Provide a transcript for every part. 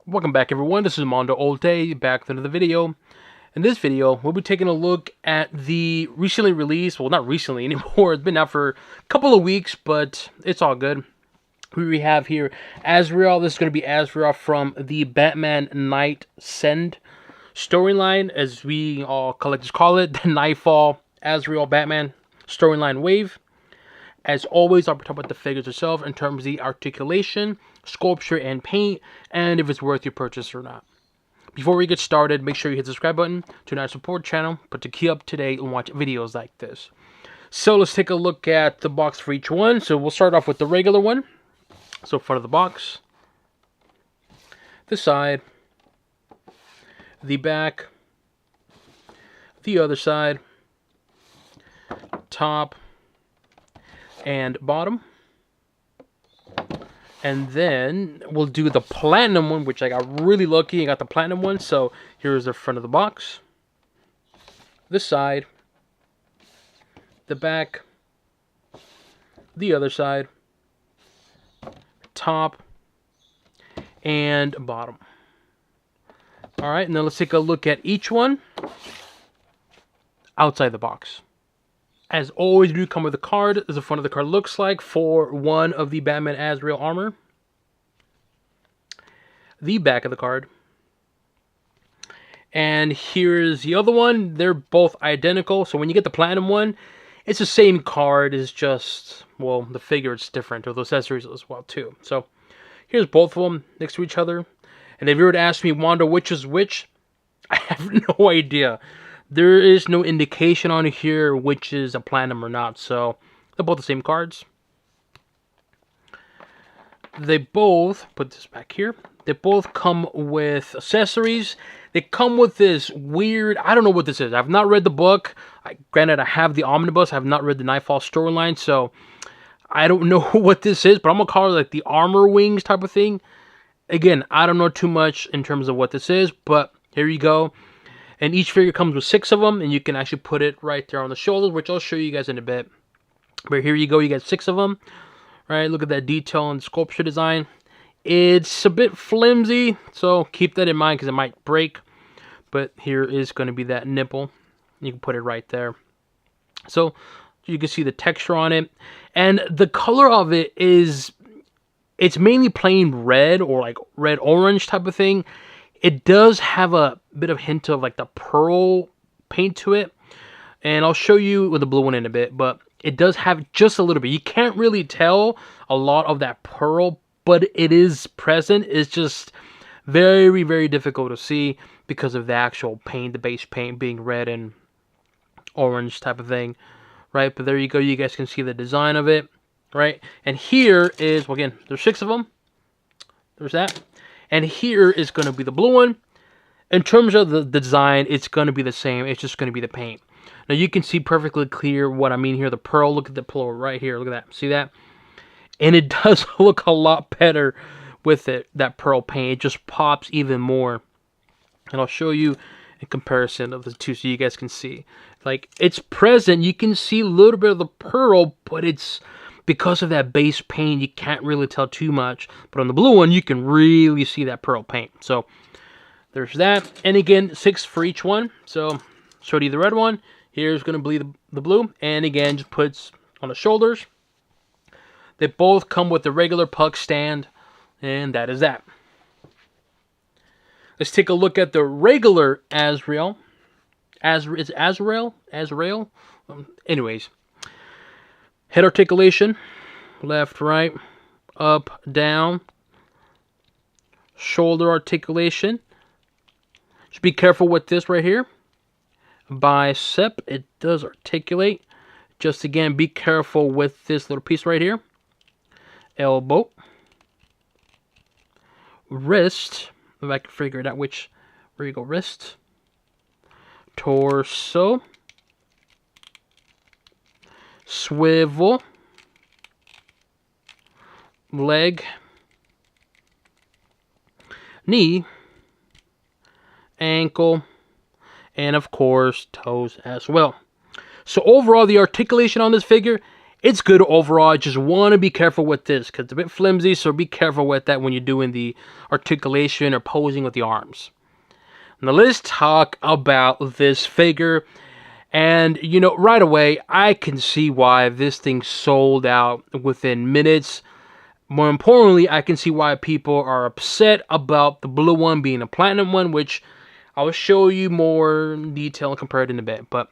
Welcome back, everyone. This is Mondo Olte, back with another video. In this video, we'll be taking a look at the recently released, well, not recently anymore, it's been out for a couple of weeks, but it's all good. We have here Azrael. This is going to be Azrael from the Batman Knightsend storyline, as we all collectors call it, the Knightfall Azrael Batman storyline wave. As always, I'll be talking about the figures itself in terms of the articulation, sculpture, and paint, and if it's worth your purchase or not. Before we get started, make sure you hit the subscribe button to not support the channel, but to keep up to date and watch videos like this. So let's take a look at the box for each one. So we'll start off with the regular one. So front of the box, the side, the back, the other side, top, and bottom. And then we'll do the platinum one, which I got really lucky and got the platinum one. So here's the front of the box, the side, the back, the other side, top, and bottom. Alright, and then let's take a look at each one outside the box. As always, we do come with a card, as the front of the card looks like for one of the Batman Azrael armor. The back of the card. And here's the other one. They're both identical. So when you get the platinum one, it's the same card. It's just, well, the figure is different, or the accessories as well too. So here's both of them next to each other. And if you were to ask me, Wanda, which is which, I have no idea. There is no indication on here which is a platinum or not, so they're both the same cards. They both, put this back here, they both come with accessories. They come with this weird, I don't know what this is. I've not read the book. Granted, I have the omnibus. I have not read the Knightfall storyline, so I don't know what this is, but I'm going to call it like the armor wings type of thing. Again, I don't know too much in terms of what this is, but here you go. And each figure comes with 6 of them, and you can actually put it right there on the shoulders, which I'll show you guys in a bit. But here you go, you got 6 of them. Right, look at that detail and sculpture design. It's a bit flimsy, so keep that in mind because it might break. But here is going to be that nipple. You can put it right there. So you can see the texture on it. And the color of it is, it's mainly plain red or like red-orange type of thing. It does have a bit of hint of like the pearl paint to it. And I'll show you with the blue one in a bit. But it does have just a little bit. You can't really tell a lot of that pearl, but it is present. It's just very, very difficult to see because of the actual paint, the base paint being red and orange type of thing. Right, but there you go. You guys can see the design of it. Right, and here is, well, again, there's 6 of them. There's that. And here is going to be the blue one. In terms of the design, it's going to be the same. It's just going to be the paint. Now, you can see perfectly clear what I mean here. The pearl, look at the pearl right here. Look at that. See that? And it does look a lot better with it, that pearl paint. It just pops even more. And I'll show you a comparison of the two so you guys can see. Like, it's present. You can see a little bit of the pearl, but it's, because of that base paint, you can't really tell too much. But on the blue one, you can really see that pearl paint. So there's that. And again, 6 for each one. So showed you the red one. Here's going to be the blue. And again, just puts on the shoulders. They both come with the regular puck stand. And that is that. Let's take a look at the regular Azrael. It's Azrael? Azrael? Anyways. Head articulation, left, right, up, down. Shoulder articulation. Just be careful with this right here. Bicep, it does articulate. Just again, be careful with this little piece right here. Elbow. Wrist, if I can figure it out which, where you go, wrist. Torso. Swivel, leg, knee, ankle, and of course toes as well. So overall, the articulation on this figure, It's good overall. Just want to be careful with this because it's a bit flimsy, so be careful with that when you're doing the articulation or posing with the arms. Now let's talk about this figure. And, you know, right away, I can see why this thing sold out within minutes. More importantly, I can see why people are upset about the blue one being a platinum one, which I will show you more detail compared in a bit. But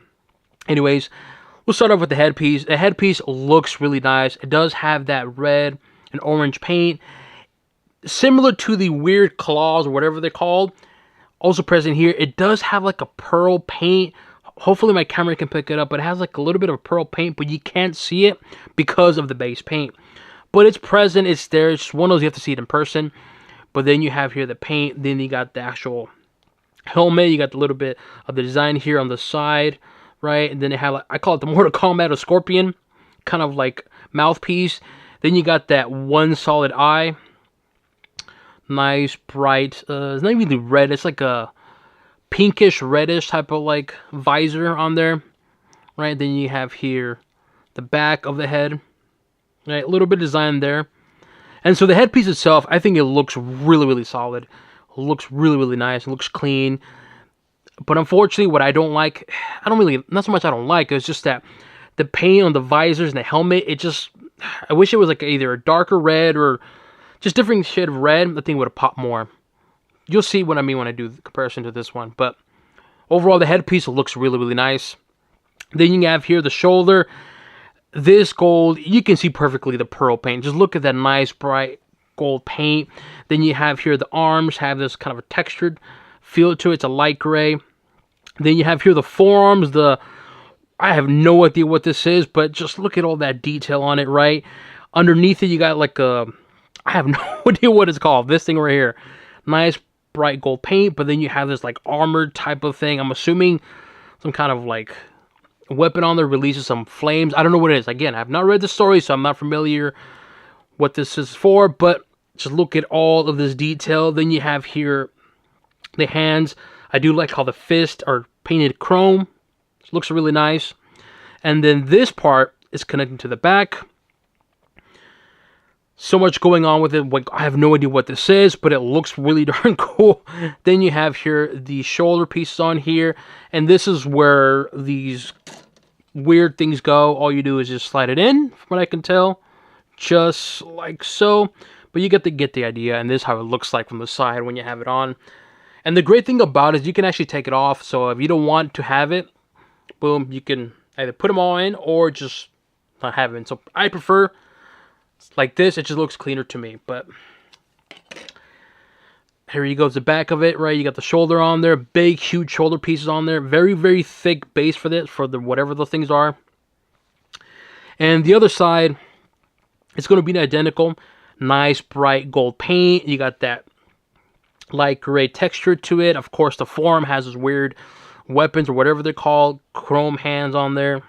anyways, we'll start off with the headpiece. The headpiece looks really nice. It does have that red and orange paint, similar to the weird claws or whatever they're called. Also present here, it does have like a pearl paint. Hopefully my camera can pick it up, but it has like a little bit of pearl paint, but you can't see it because of the base paint. But it's present, it's there. It's one of those you have to see it in person. But then you have here the paint, then you got the actual helmet, you got the little bit of the design here on the side, right? And then they have, like, I call it the Mortal Kombat of Scorpion, kind of like mouthpiece. Then you got that one solid eye. Nice, bright, it's not even red, it's like a pinkish, reddish type of like visor on there, right? Then you have here the back of the head, right? A little bit of design there. And so the headpiece itself, I think it looks really, really solid. It looks really, really nice. It looks clean. But unfortunately, what I don't like, not so much I don't like, it's just that the paint on the visors and the helmet, I wish it was like either a darker red or just different shade of red. I think it would have popped more. You'll see what I mean when I do the comparison to this one. But overall, the headpiece looks really, really nice. Then you have here the shoulder. This gold, you can see perfectly the pearl paint. Just look at that nice, bright gold paint. Then you have here the arms have this kind of a textured feel to it. It's a light gray. Then you have here the forearms. I have no idea what this is, but just look at all that detail on it, right? Underneath it, you got like I have no idea what it's called. This thing right here. Nice bright gold paint, but then you have this like armored type of thing. I'm assuming some kind of like weapon on there releases some flames. I don't know what it is. Again, I have not read the story, so I'm not familiar what this is for, but just look at all of this detail. Then you have here the hands. I do like how the fists are painted chrome. It looks really nice. And then this part is connecting to the back. So much going on with it. Like, I have no idea what this is, but it looks really darn cool. Then you have here the shoulder pieces on here. And this is where these weird things go. All you do is just slide it in, from what I can tell. Just like so. But you get the idea. And this is how it looks like from the side when you have it on. And the great thing about it is you can actually take it off. So if you don't want to have it, boom, you can either put them all in or just not have it. So I prefer like this. It just looks cleaner to me. But here you go, the back of it, right? You got the shoulder on there, big huge shoulder pieces on there, very, very thick base for this, for the whatever the things are. And the other side, it's going to be identical. Nice bright gold paint. You got that light gray texture to it. Of course, the forearm has this weird weapons or whatever they're called, chrome hands on there.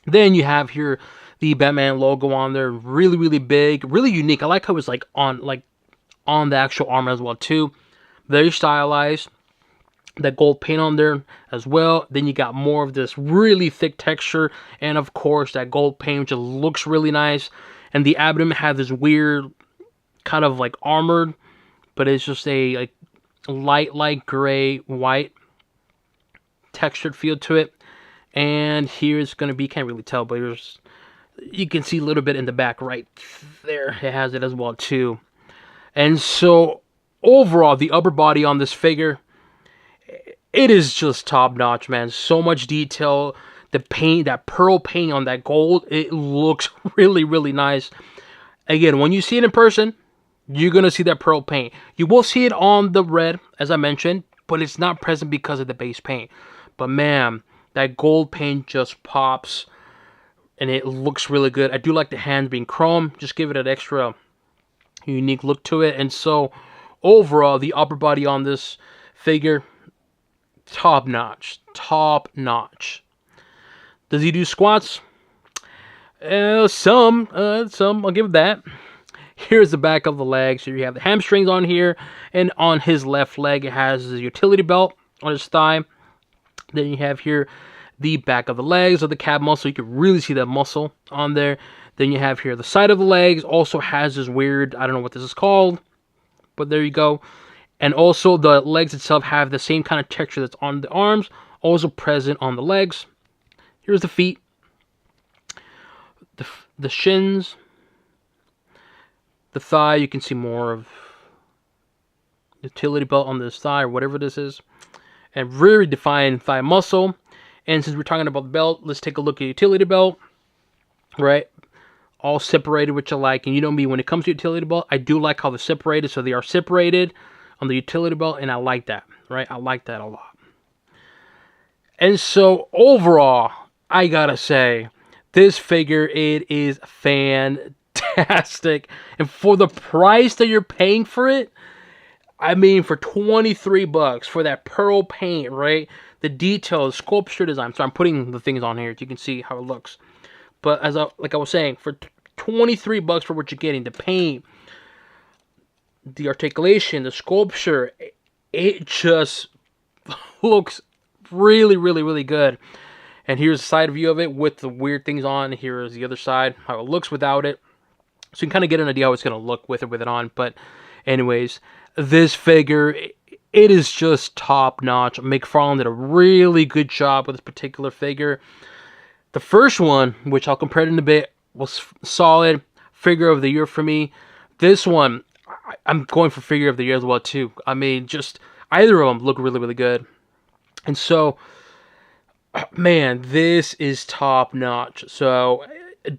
Then you have here the Batman logo on there, really, really big, really unique. I like how it's like on the actual armor as well too. Very stylized. That gold paint on there as well. Then you got more of this really thick texture, and of course that gold paint just looks really nice. And the abdomen has this weird kind of like armored, but it's just a like light gray white textured feel to it. And here's going to be, can't really tell, but you can see a little bit in the back right there. It has it as well too. And so overall, the upper body on this figure, it is just top notch, man. So much detail. The paint, that pearl paint on that gold, it looks really, really nice. Again, when you see it in person, you're going to see that pearl paint. You will see it on the red, as I mentioned, but it's not present because of the base paint. But man, that gold paint just pops, and it looks really good. I do like the hands being chrome. Just give it an extra unique look to it. And so overall, the upper body on this figure, top notch. Top notch. Does he do squats? Some, I'll give it that. Here's the back of the leg. So you have the hamstrings on here, and on his left leg, it has the utility belt on his thigh. Then you have here the back of the legs of the calf muscle. You can really see that muscle on there. Then you have here the side of the legs also has this weird, I don't know what this is called, but there you go. And also the legs itself have the same kind of texture that's on the arms, also present on the legs. Here's the feet, the shins, the thigh. You can see more of utility belt on this thigh or whatever this is, and really defined thigh muscle. And since we're talking about the belt, let's take a look at utility belt, right? All separated, which I like. And you know me, when it comes to utility belt, I do like how they're separated. So they are separated on the utility belt, and I like that, right? I like that a lot. And so overall, I gotta say, this figure, it is fantastic. And for the price that you're paying for it, I mean, for 23 bucks for that pearl paint, right? The detail, the sculpture design. So I'm putting the things on here so you can see how it looks. But like I was saying, for 23 bucks for what you're getting, the paint, the articulation, the sculpture, it just looks really, really, really good. And here's a side view of it with the weird things on. Here is the other side, how it looks without it. So you can kind of get an idea how it's going to look with it on. But anyways, this figure, it is just top notch. McFarlane did a really good job with this particular figure. The first one, which I'll compare it in a bit, was solid. Figure of the year for me. This one, I'm going for figure of the year as well too. I mean, just either of them look really, really good. And so, man, this is top notch. So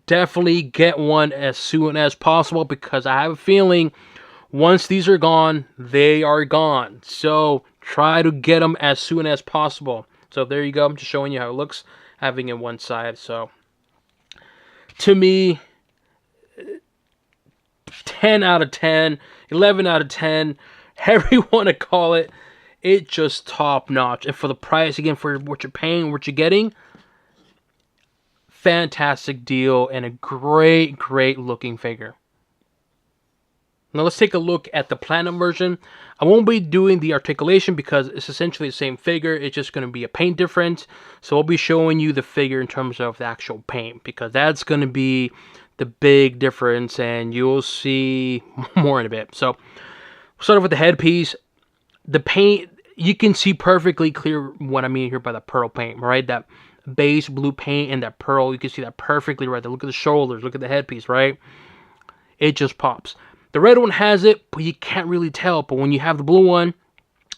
definitely get one as soon as possible, because I have a feeling once these are gone, they are gone. So try to get them as soon as possible. So there you go. I'm just showing you how it looks, having it one side. So to me, 10 out of 10, 11 out of 10, however you want to call it, it just top notch. And for the price, again, for what you're paying, what you're getting, fantastic deal and a great, great looking figure. Now let's take a look at the Platinum version. I won't be doing the articulation because it's essentially the same figure. It's just going to be a paint difference. So I'll be showing you the figure in terms of the actual paint, because that's going to be the big difference, and you'll see more in a bit. So we'll start off with the headpiece. The paint, you can see perfectly clear what I mean here by the pearl paint, right? That base blue paint and that pearl, you can see that perfectly right there. Look at the shoulders, look at the headpiece, right? It just pops. The red one has it, but you can't really tell. But when you have the blue one,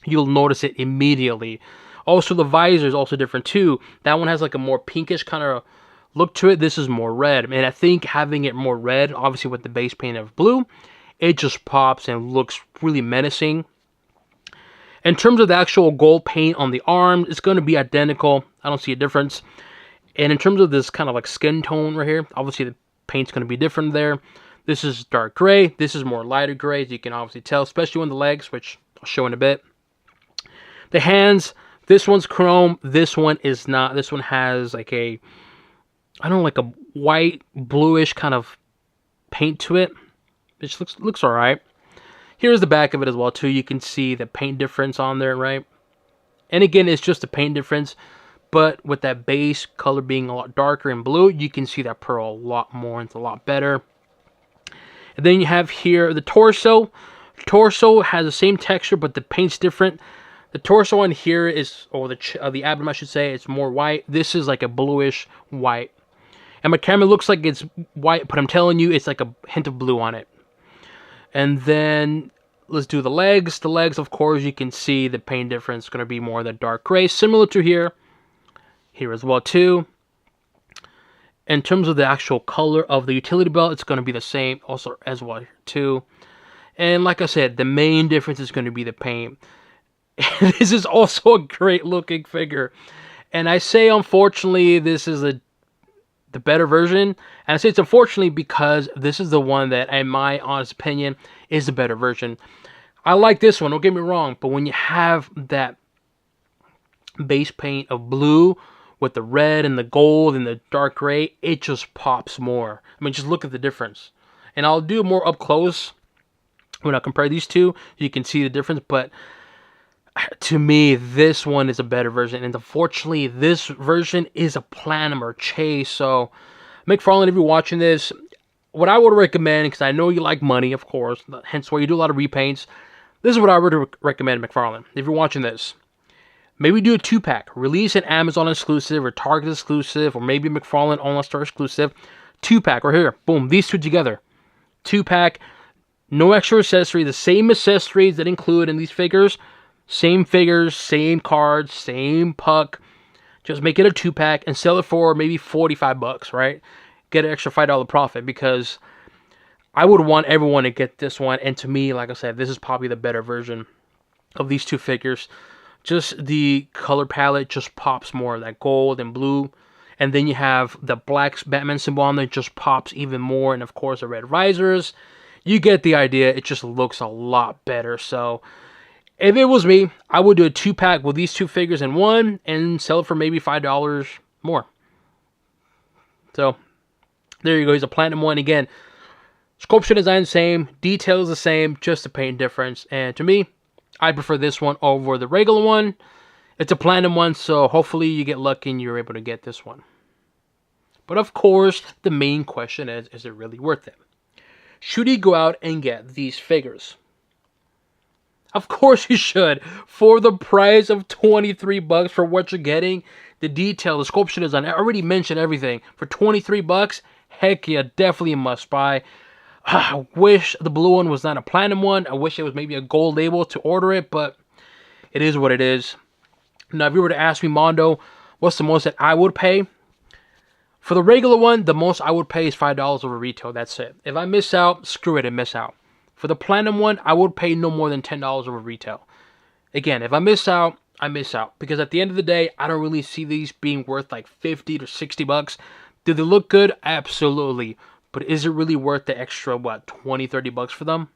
you'll notice it immediately. Also, the visor is also different too. That one has like a more pinkish kind of look to it. This is more red. And I think having it more red, obviously with the base paint of blue, it just pops and looks really menacing. In terms of the actual gold paint on the arm, it's going to be identical. I don't see a difference. And in terms of this kind of like skin tone right here, obviously the paint's going to be different there. This is dark gray. This is more lighter gray, as you can obviously tell, especially on the legs, which I'll show in a bit. The hands, this one's chrome. This one is not. This one has like a, I don't know, like a white, bluish kind of paint to it, which looks all right. Here's the back of it as well, too. You can see the paint difference on there, right? And again, it's just a paint difference. But with that base color being a lot darker in blue, you can see that pearl a lot more. It's a lot better. And then you have here the torso. Torso has the same texture, but the paint's different. The torso on here is, or the abdomen, I should say, it's more white. This is like a bluish white. And my camera looks like it's white, but I'm telling you, it's like a hint of blue on it. And then let's do the legs. The legs, of course, you can see the paint difference is going to be more the dark gray, similar to here. Here as well, too. In terms of the actual color of the utility belt, it's going to be the same also as well here too. And like I said, the main difference is going to be the paint. This is also a great looking figure. And I say, unfortunately, this is the better version. And I say it's unfortunately because this is the one that, in my honest opinion, is the better version. I like this one, don't get me wrong. But when you have that base paint of blue with the red and the gold and the dark gray, it just pops more. I mean, just look at the difference. And I'll do more up close when I compare these two. You can see the difference. But To me, this one is a better version, and unfortunately, this version is a Platinum or Chase. So, McFarlane, if you're watching this, what I would recommend, because I know you like money, of course, hence why you do a lot of repaints, this is what I would recommend, McFarlane. If you're watching this, maybe do a 2-pack. Release an Amazon exclusive or Target exclusive or maybe McFarlane Online Store exclusive. 2-pack right here. Boom. These two together. 2-pack. No extra accessory. The same accessories that include in these figures. Same figures, same cards, same puck. Just make it a 2-pack and sell it for maybe $45, right? Get an extra $5 profit, because I would want everyone to get this one. And to me, like I said, this is probably the better version of these two figures. Just the color palette just pops more, that gold and blue. And then you have the black Batman symbol on there, just pops even more. And of course the red risers. You get the idea. It just looks a lot better. So if it was me, I would do a 2-pack with these two figures in one and sell it for maybe $5 more. So there you go. He's a Platinum one. Again, sculpture design the same, details the same, just the paint difference. And to me, I prefer this one over the regular one. It's a Platinum one, so hopefully you get lucky and you're able to get this one. But of course, the main question is it really worth it? Should you go out and get these figures? Of course you should. For the price of $23 for what you're getting, the detail, the sculpture design, I already mentioned everything. For $23, heck yeah, definitely a must buy. I wish the blue one was not a Platinum one. I wish it was maybe a gold label to order it, but it is what it is. Now, if you were to ask me, Mondo, what's the most that I would pay? For the regular one, the most I would pay is $5 over retail. That's it. If I miss out, screw it and miss out. For the Platinum one, I would pay no more than $10 over retail. Again, if I miss out, I miss out. Because at the end of the day, I don't really see these being worth like $50 to $60. Do they look good? Absolutely. But is it really worth the extra, what, $20, $30 for them?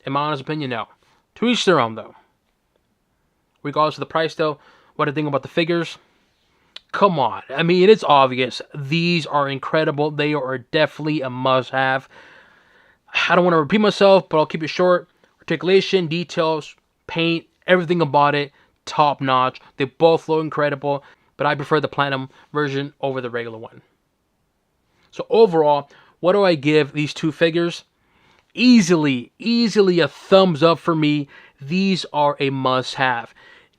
In my honest opinion, no. To each their own, though. Regardless of the price, though, what I think about the figures, come on. I mean, it's obvious. These are incredible. They are definitely a must-have. I don't want to repeat myself, but I'll keep it short. Articulation, details, paint, everything about it, top-notch. They both look incredible, but I prefer the Platinum version over the regular one. So overall, what do I give these two figures? Easily a thumbs up for me. These are a must-have.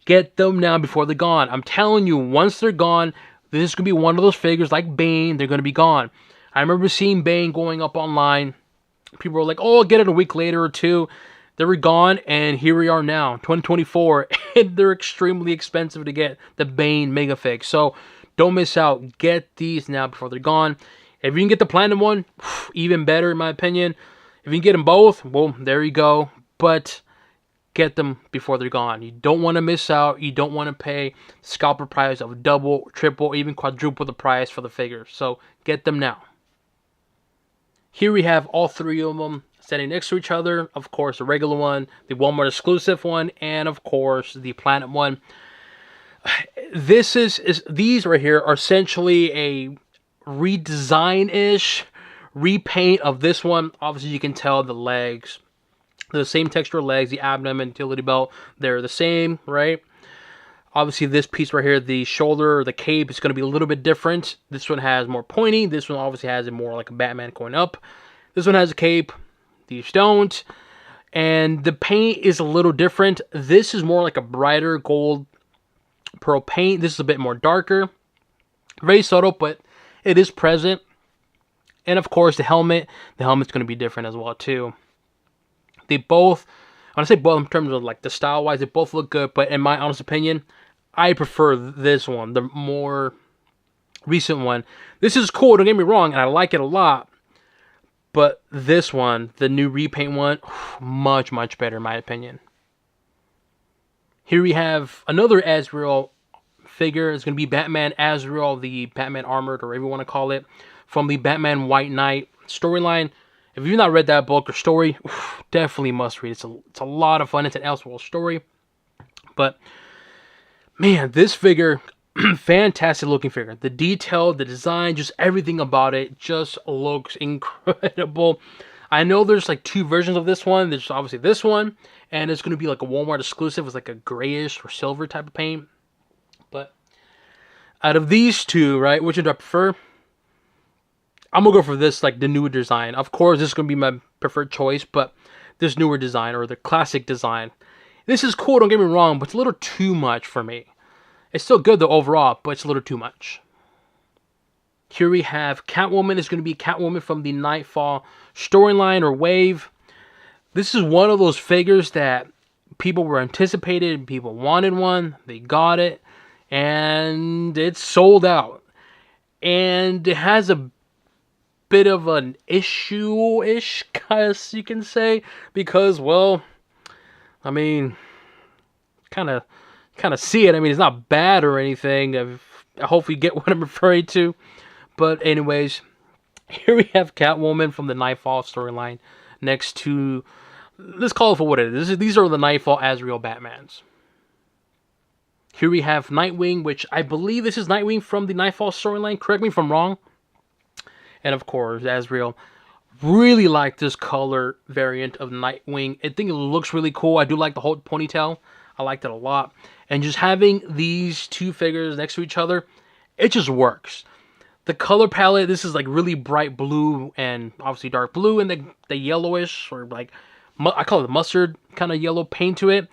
Get them now before they're gone. I'm telling you, once they're gone, this is going to be one of those figures like Bane. They're going to be gone. I remember seeing Bane going up online. People were like, oh, I'll get it a week later or two. They were gone, and here we are now, 2024, and they're extremely expensive to get, the Bane Mega Fig. So don't miss out. Get these now before they're gone. If you can get the Platinum one, even better in my opinion. If you can get them both, well, there you go. But get them before they're gone. You don't want to miss out. You don't want to pay scalper price of double, triple, even quadruple the price for the figures. So get them now. Here we have all three of them standing next to each other. Of course, the regular one, the Walmart exclusive one, and of course, the Platinum one. These right here are essentially a redesign-ish repaint of this one. Obviously, you can tell the legs, the same texture legs, the abdomen, utility belt, they're the same, right? Obviously, this piece right here, the shoulder, the cape, is going to be a little bit different. This one has more pointy. This one obviously has it more like a Batman going up. This one has a cape. These don't. And the paint is a little different. This is more like a brighter gold pearl paint. This is a bit more darker. Very subtle, but it is present. And of course, the helmet's going to be different as well, too. They both, when I say both in terms of like the style-wise, they both look good. But in my honest opinion, I prefer this one, the more recent one. This is cool, don't get me wrong, and I like it a lot. But this one, the new repaint one, much, much better in my opinion. Here we have another Azrael figure. It's going to be Batman Azrael, the Batman Armor, or whatever you want to call it, from the Batman White Knight storyline. If you've not read that book or story, definitely must read. It's a lot of fun. It's an Elseworld story. But, man, this figure, fantastic looking figure. The detail, the design, just everything about it just looks incredible. I know there's like 2 versions of this one. There's obviously this one, and it's going to be like a Walmart exclusive. It's like a grayish or silver type of paint. But out of these 2, right, which one do I prefer? I'm going to go for this, like the newer design. Of course, this is going to be my preferred choice, but this newer design, or the classic design. This is cool, don't get me wrong, but it's a little too much for me. It's still good though overall, but it's a little too much. Here we have Catwoman. It's going to be Catwoman from the Knightfall storyline or wave. This is one of those figures that people were anticipated, people wanted one, they got it, and it's sold out. And it has a bit of an issue-ish, guess you can say, because, well, I mean, kind of see it. I mean, it's not bad or anything. I hope you get what I'm referring to. But anyways, here we have Catwoman from the Knightfall storyline next to, let's call it for what it is. These are the Knightfall Azrael Batmans. Here we have Nightwing, which I believe this is Nightwing from the Knightfall storyline. Correct me if I'm wrong. And of course, Azrael. Really like this color variant of Nightwing. I think it looks really cool. I do like the whole ponytail. I liked it a lot. And just having these 2 figures next to each other, it just works. The color palette, this is like really bright blue and obviously dark blue, and the yellowish, or like, I call it mustard kind of yellow paint to it.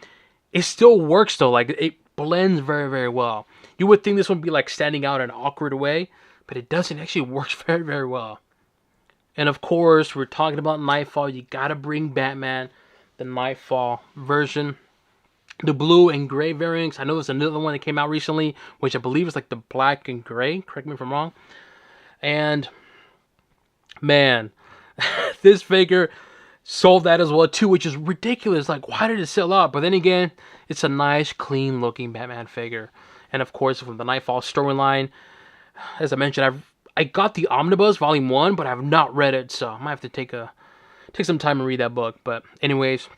It still works though. Like, it blends very, very well. You would think this would be like standing out in an awkward way, but it doesn't. It actually works very, very well. And of course, we're talking about Knightfall. You gotta bring Batman, the Knightfall version. The blue and gray variants. I know there's another one that came out recently, which I believe is like the black and gray. Correct me if I'm wrong. And, man, this figure sold that as well too, which is ridiculous. Like, why did it sell out? But then again, it's a nice, clean looking Batman figure. And of course, from the Knightfall storyline, as I mentioned, I got the Omnibus Volume 1, but I have not read it, so I might have to take some time and read that book. But anyways,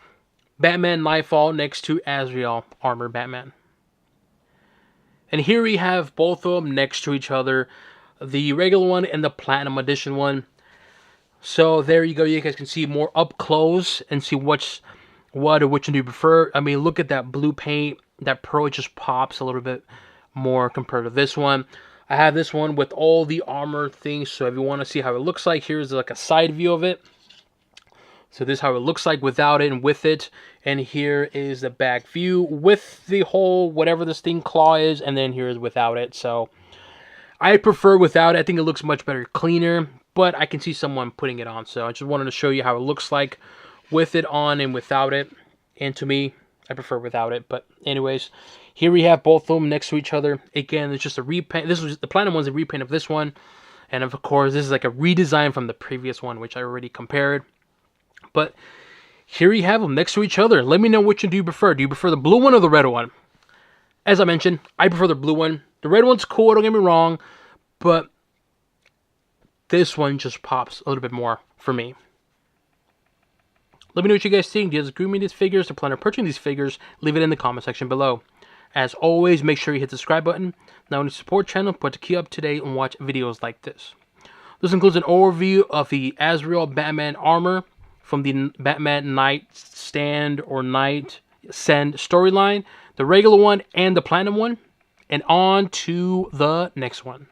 Batman Knightfall next to Azrael Armor Batman. And here we have both of them next to each other. The regular one and the Platinum Edition one. So there you go. You guys can see more up close and see which one do you prefer. I mean, look at that blue paint. That pearl just pops a little bit more compared to this one. I have this one with all the armor things. So if you want to see how it looks like, here's like a side view of it. So this is how it looks like without it and with it. And here is the back view with the whole, whatever this thing claw is. And then here is without it. So I prefer without it. I think it looks much better, cleaner. But I can see someone putting it on. So I just wanted to show you how it looks like with it on and without it. And to me, I prefer without it. But anyways, here we have both of them next to each other. Again, it's just a repaint. This was the Platinum one's a repaint of this one. And of course, this is like a redesign from the previous one, which I already compared. But here you have them next to each other. Let me know which one do you prefer. Do you prefer the blue one or the red one? As I mentioned, I prefer the blue one. The red one's cool, don't get me wrong. But this one just pops a little bit more for me. Let me know what you guys think. Do you guys agree with these figures or plan on purchasing these figures? Leave it in the comment section below. As always, make sure you hit the subscribe button. Not only support the channel, but to keep up to date and watch videos like this. This includes an overview of the Azrael Batman Armor from the Batman Knightsend or Knightsend storyline, the regular one and the Platinum one, and on to the next one.